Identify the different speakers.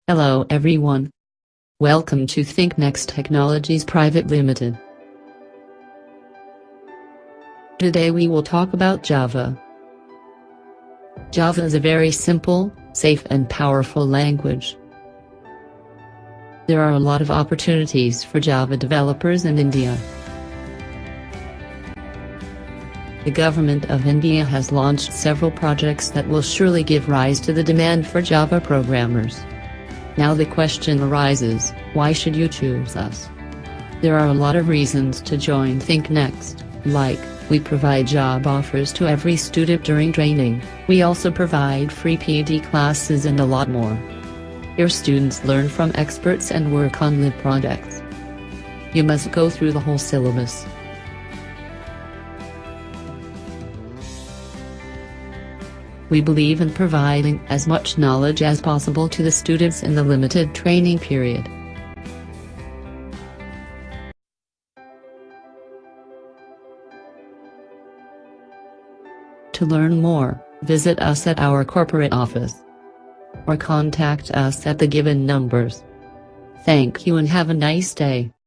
Speaker 1: Hello everyone. Welcome to ThinkNEXT Technologies Private Limited. Today we will talk about Java. Java is a very simple, safe and powerful language. There are a lot of opportunities for Java developers in India. The government of India has launched several projects that will surely give rise to the demand for Java programmers. Now the question arises, why should you choose us? There are a lot of reasons to join ThinkNEXT, like, we provide job offers to every student during training, we also provide free Pvt classes and a lot more. Your students learn from experts and work on live projects. You must go through the whole syllabus. We believe in providing as much knowledge as possible to the students in the limited training period. To learn more, visit us at our corporate office or contact us at the given numbers. Thank you and have a nice day.